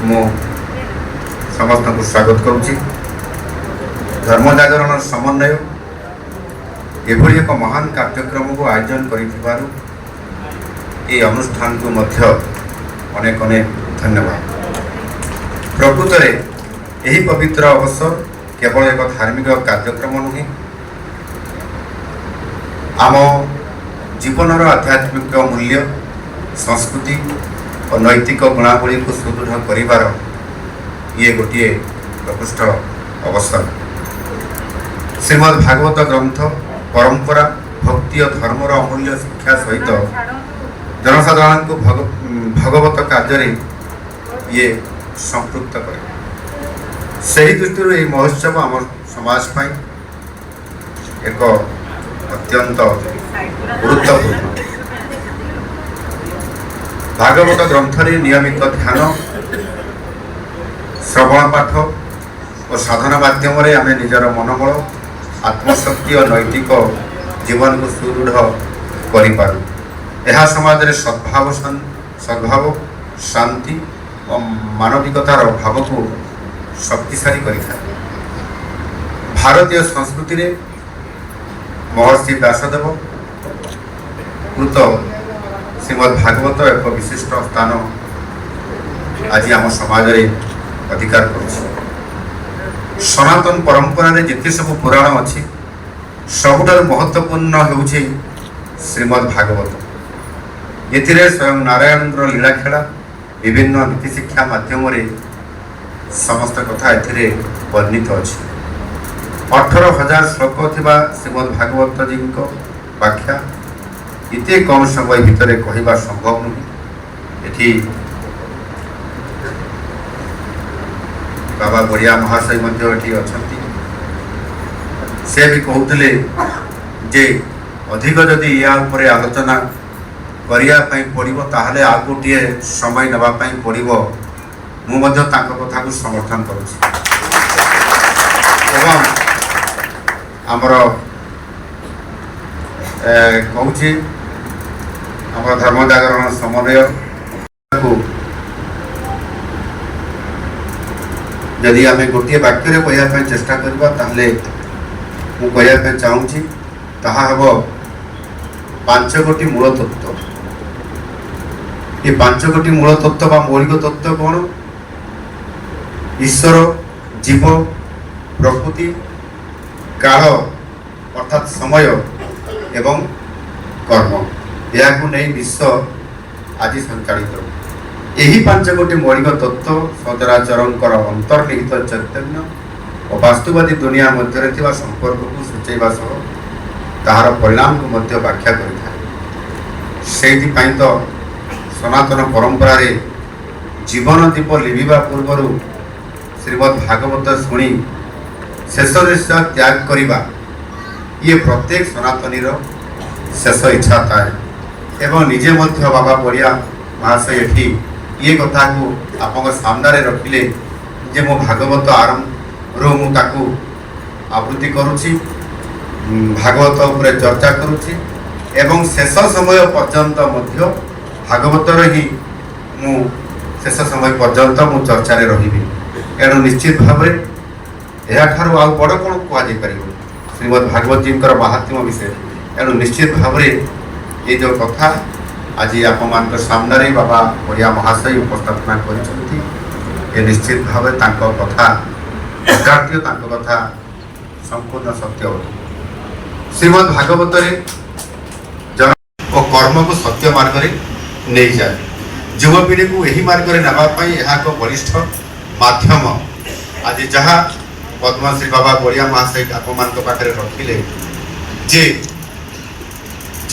मु समस्त को स्वागत करुच्ची। धर्म जागरण समन्वय एभली एक महान कार्यक्रम को आयोजन करिथिबारु ये अनुष्ठान को मध्य अनेक अनेक धन्यवाद। प्रकृत में यही पवित्र अवसर केवल एक धार्मिक कार्यक्रम नुहे, आम जीवनर आध्यात्मिक मूल्य, संस्कृति और नैतिक गुणावली को सुदृढ़ करिवार ये गोटे प्रकृष्ट अवसर। श्रीमद् भागवत ग्रंथ परंपरा भक्ति और धर्मर अमूल्य शिक्षा सहित जनसाधारण को भगवत कार्य ये संपृक्त करे। सही दृष्टि ये महोत्सव आम समाज पाई एक अत्यंत गुरुत्वपूर्ण। भागवत ग्रंथ रे नियमित ध्यान, श्रवण पाठ और साधना माध्यम रे आमे निजर मनोबल, आत्मशक्ति और नैतिक जीवन को सुदृढ़ करिपारु। यह समाज रे सद्भाव शांति और मानविकतार भाव को शक्तिशाली करिଥାଏ। भारतीय संस्कृति रे महर्षि व्यासदेव कृत श्रीमद् भागवत एक विशिष्ट स्थान आज आम समाज रे अधिकार करुछि। सनातन परंपरा रे जिते सब पुराण अच्छी सबुठार महत्वपूर्ण होउछि श्रीमद् भागवत। एथिरे स्वयं नारायण लीला खेला विभिन्न नीति शिक्षा माध्यम रे समस्त कथा एथिरे वर्णित अछि। 18,000 श्लोक थिबा श्रीमद् भागवत जी को व्याख्या इते कम समय भितर कहवा संभव नुहे। एठी बाबा बड़िया महाशय मध्य एठी अछंती, से भी कहते जे अधिक जदि या उपरे आलोचना करिया पई पड़िबो ताहले आ गोटे समय नबा पई पड़िबो। मु मध्य तांको कथा को समर्थन करूछि एवं हमर कहूछि हमर धर्म जागरण समन्वय को यदि आम गोटे वाक्य कहवाई चेष्टा करवा ताहले मु कहवाई चाहूँगी ताहा हबो 5 गोटी मूल तत्व। ये 5 गोटी मूल तत्व बा मौलिक तत्व कौन? ईश्वर, जीव, प्रकृति, काल अर्थात समय एवं कर्म, यह नहीं विश्व आज संचालित। यही 5 गोटी मौलिक तत्व सचराचरंकर अंतर्निहित चैतन्य और वास्तुवादी दुनिया मध्य संपर्क को सूचेवा सह ताहार परिणाम को मध्य व्याख्या करिଥାଏ। सेहिथिपाई तो सनातन परंपरा रे जीवन दीप लिभिबा पूर्वर श्रीमद् भागवत शुणी शेष निश्चय त्याग करिबा ये प्रत्येक सनातनीर शेष इच्छा थाए। एवं निजे मध्य बाबा बड़िया महाशय एठी ये कथा को आपन सामने रखिले जे मो भागवत आरंभ रो मु ताकू आवृत्ति करुछि, भागवत उपरे चर्चा करुछि एवं शेष समय पर्यंत मध्य भागवतर ही मु शेष समय पर्यंत मु चर्चा रे रहिबि। एणु निश्चित भाव में यह ठार आ बड़ कौन कह श्रीमद् भागवत जी महात्म्य विषय। एणु निश्चित भाव में ये जो कथा आज आप सामने बाबा बड़िया महाशय उपस्थापना करिसेंती, ये निश्चित भाव कथा अकार्य कथा संपूर्ण सत्य। श्रीमद् भागवत जन और कर्म को सत्य मार्ग नहीं जाए, युवपीढ़ी को यही मार्ग नापी एक बलिष्ठ माध्यम। आज जहाँ पद्मश्री बाबा बड़िया महाशय आप पाखे रखिले जे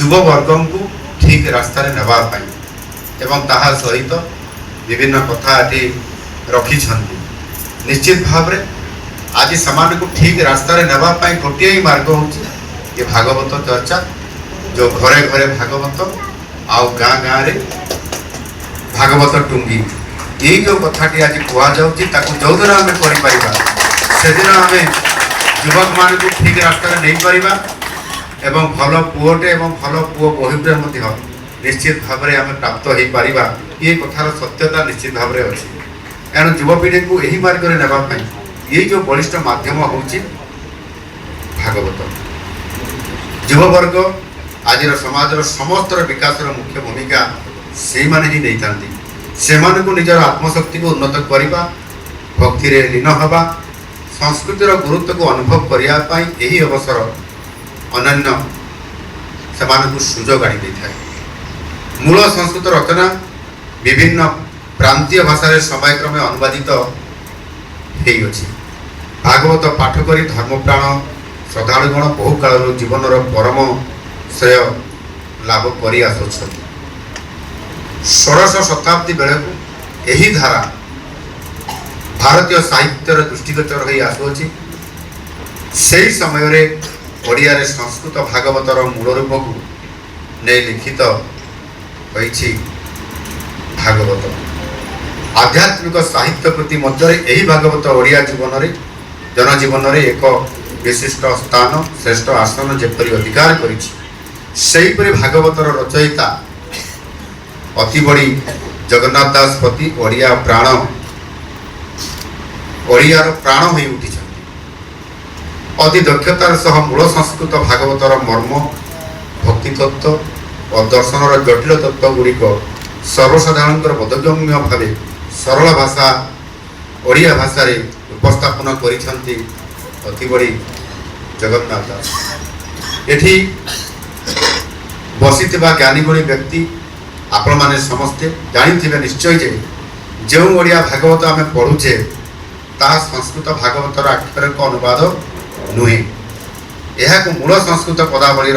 युव वर्ग को ठीक रास्तार नापी एवं ताहा सहित विभिन्न कथा ये रखी। निश्चित भाव में आज समान को ठीक रास्तार नापी गोटे ही मार्ग हो भागवत चर्चा, जो घरे घरे भागवत आउ गाँ गाँ रे भागवत टुंगी यही जो कथाटी आज कहुच्छी जो दिन आम कर से दिन आम युवक मान को ठीक रास्ता नहीं पारिबा एवं भल पुओटे एवं भल पुओ बहिटे निश्चित भाव में आम प्राप्त हो पारिबा। ये कथार सत्यता निश्चित भाव में अच्छी। एणु युवपीढ़ी को यही मार्ग में नापी ये जो बलिष्ठ मध्यम हूँ भागवत। युववर्ग आज समाज समस्त विकास मुख्य भूमिका से माने ही नहीं था से निजर आत्मशक्ति को उन्नत करने भक्ति रे लीन हवा संस्कृतिर गुरुत्व को अनुभव करने यही अवसर अनन्य से सुजोग आनी था। मूल संस्कृत रचना विभिन्न प्रांतीय भाषा समयक्रमे अनुवादित होइछि। भागवत पाठ करी धर्मप्राण श्रद्धालुगण बहु काल जीवन परम श्रेय लाभ कर आसुछथि। षोडश शताब्दी बेलू यही धारा भारतीय साहित्यर दृष्टिगोचर हो आसुछि। से समय रे ओडिया रे संस्कृत भागवतर मूल रूप को नहीं लिखित होइछि भागवत। आध्यात्मिक साहित्य कृति मध्य यही भागवत ओडिया जीवन रे जनजीवन रे एक विशिष्ट स्थान श्रेष्ठ आसन जेपरी अधिकार करिछि सेहीपरि भागवतर रचयिता अति बड़ी जगन्नाथ दास पति ओडिया प्राण ओडियार प्राण हो उठी अति दक्षतार सह मूल संस्कृत भागवतर मर्म भक्ति तत्व और दर्शनर जटिल तत्व गुड़िक सर्वसाधारण बोधगम्य भाव सरल भाषा ओडिया भाषा रे उपस्थापन करिसेंती अति बड़ी जगन्नाथ दास। एठी बसिथिबा ज्ञानी गुणी व्यक्ति आपण माने समस्ते जानिथिबे निश्चय जे जो ओडिया भागवत आमे पढुचे ता संस्कृत भागवतर अक्षर को अनुवाद नुहे। यह को मूल संस्कृत पदावली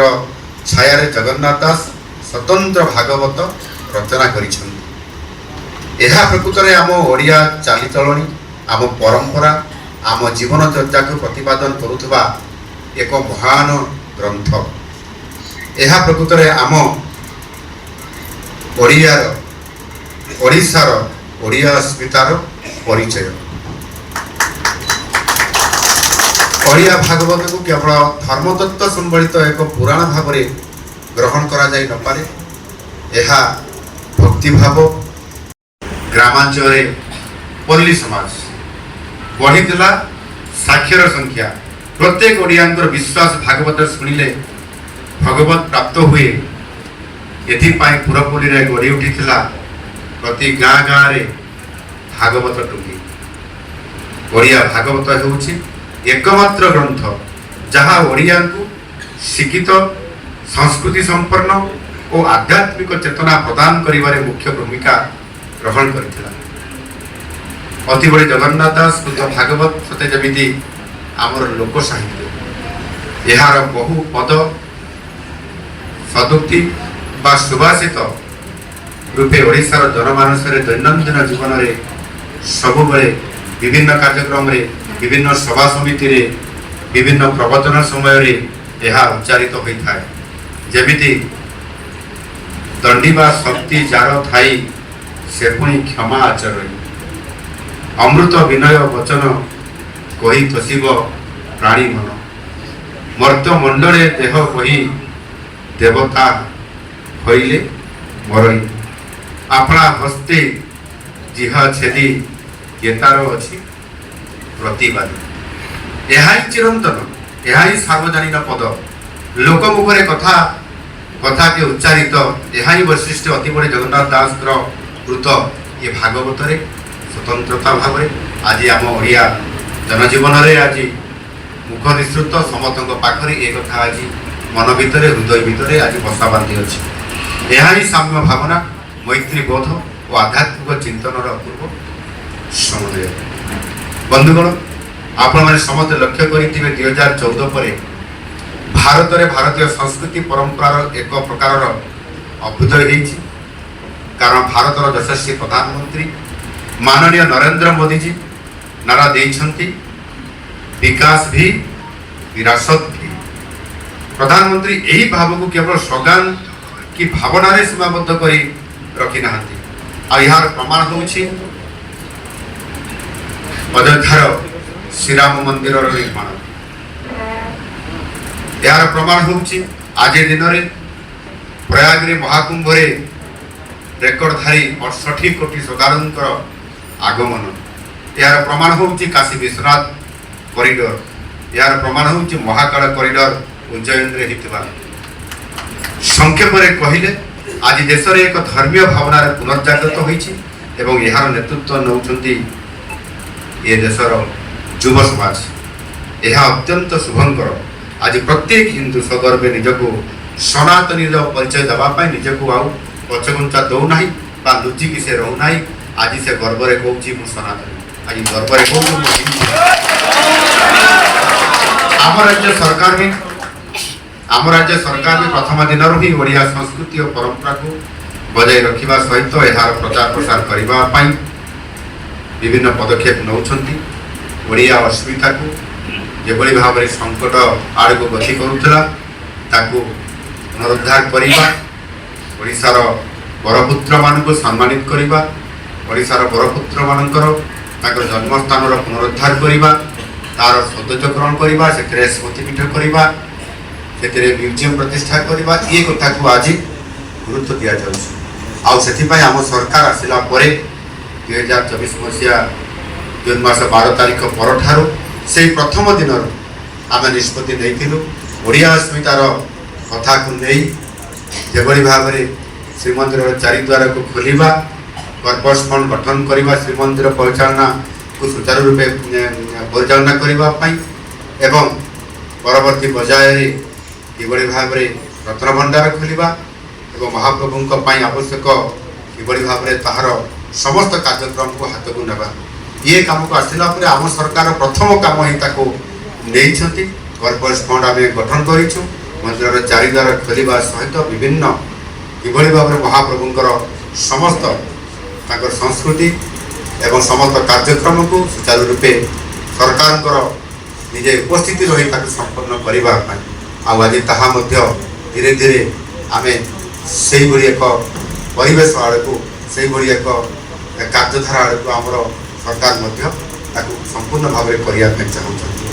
छाया रे जगन्नाथ दास स्वतंत्र भागवत रचना करिछन। यह प्रकृत रे आम ओडिया चालीचलणी आम परंपरा आम जीवन चर्चा को प्रतिपादन करुवा एक महान ग्रंथ। यह प्रकृत रे आम ओडियार ओडिशार ओडिया अस्मितार परिचय। ओडिया भागवत को केवल धर्मतत्व संबलित एक पुराण भाव में ग्रहण करा जाई न पारे। यह भक्ति भाव ग्रामांचल पल्ली समाज बढ़ीला साक्षर संख्या प्रत्येक ओडियांकर विश्वास भागवत शुणिले भगवत प्राप्त हुए एथिपाई पुरपल्ली रे गढ़ी उठीला प्रति गाँ गाँ रे भागवत टुंगी। ओडिया भागवत हेउछि एकमात्र ग्रंथ जहाँ ओडिया को शिक्षित संस्कृति संपन्न और आध्यात्मिक चेतना प्रदान करिबारे मुख्य भूमिका ग्रहण करथिला। अति बड़ी जगन्नाथ दास भागवत सते जमिति आमर लोक साहित्य यार बहु पद सदुक्ति बा सुभाषित रूपे ओडिशार जनमानस दैनंदिन जीवन में सबुबले विभिन्न कार्यक्रम रे विभिन्न सभा समिति रे विभिन्न प्रवचन समय रे यह उच्चारित होता है। जेमिति दंडीबा शक्ति जार थाई से पुणी क्षमा आचरण अमृत विनय वचन कही तोषिब प्राणी मन मर्त मंडले देह कही देवता हईले मरई आपणा हस्ते जिहा छेदी केतार अछि प्रतिवादी। यह चिरंतन यह सार्वजनिक पद लोक मुखरे कथा कथा के उच्चारित यह वैशिष्ट्य अति बड़े जगन्नाथ दास कृत ये भागवत रे स्वतंत्रता भाव आज आम ओडिया जनजीवन रे आज मुख निश्रुत समस्त पाखरे एक कथा आज मन भितर हृदय भितर आज बसा बांधी अच्छी। यह साम्य भावना मैत्री बोध और आध्यात्मिक चिंतन अपूर्व समन्वय। बंधुगण आपण मैंने समस्त लक्ष्य करेंगे 2014 पर भारत में भारतीय संस्कृति परंपरार एक प्रकार अभ्युदय होती। कारण भारतर यशस्वी प्रधानमंत्री माननीय नरेंद्र मोदी जी नारा देइछंती विकास भी विरासत भी। प्रधानमंत्री यही भाव को केवल स्लोगान की भावना रे सीमाबद्ध कर रखी नाहंती। आ यार प्रमाण होउछि अयोध्यार श्रीराम मंदिर निर्माण। यार प्रमाण होउछि आज दिन रे प्रयाग रे महाकुंभ रे रेकर्डधारी 68 कोटी श्रद्धालुंकर आगमन। यार प्रमाण होउछि काशी विश्वनाथ कॉरिडोर, यार प्रमाण होउछि महाकाल कॉरिडोर उज्जैन रे हितबा। संक्षेप रे कहिले आज देश रे एक धर्मीय भावनार पुनर्जागृत होइछि एवं यार नेतृत्व नौछन्ति ये देशर युव समाज। यह अत्यंत शुभंकर। आज प्रत्येक हिंदू सगर्वे निजको सनातनी परिचय देवाई निजको आउ पछघुंचा दौना लुचिकी से रोना। आज से गर्व में कहूँ मु सनातनी, आज गर्व में कहूँ आम राज्य सरकार भी प्रथम दिन ही ओडिया संस्कृति और परंपरा को बजाय रखा सहित यार प्रचार प्रसार करने विभिन्न पदक्षेप नौछन्ति। ओडिया अस्मिता को जेभली भाव में संकट आड़ को गति करुला ताकू पुनरुद्धार करवा, ओडिशार बरपुत्र मान सम्मानित करवा, ओडिशार बरपुत्र मानकर जन्मस्थान पुनरुद्धार करवा, तार सौंदर्यकरण करवा, से स्मृतिपीठ करवा, से म्यूजियम प्रतिष्ठा करवा, ये कथा को आज गुरुत्व दि जाए। आम सरकार आसला 2024 मसीहा जून मास 12 तारीख पर से प्रथम दिन आम निष्पत्ति नहीं ओडिया अस्मितार कथा को नहीं जेभली भाव में श्रीमंदिर चारिद्वार को खोलिबा, कर्पस फंड गठन करवा, श्रीमंदिर परिचालना को सुचारू रूपे परिचालना करने एवं परवर्ती बजाय किभली भाव में रत्न भंडार खोलिबा एवं महाप्रभु आवश्यक किभली भाव में ताहार समस्त कार्यक्रम को हाथ को नेबा, ये काम को आसला आम सरकार प्रथम काम ही नहीं कर्पस फंड आम गठन करूँ। मंदिर चारिद्वार खोलिबा सहित विभिन्न किभली भाव में महाप्रभुंकर समस्त संस्कृति एवं समस्त कार्यक्रम को सुचारू रूपे सरकार निजे उपस्थिति रही संपन्न करने आज ताहा धीरे धीरे आम से एक परिवेश आड़ को से एक कार्यधारा आड़ को आमर सरकार संपूर्ण भाव में करने चाहते।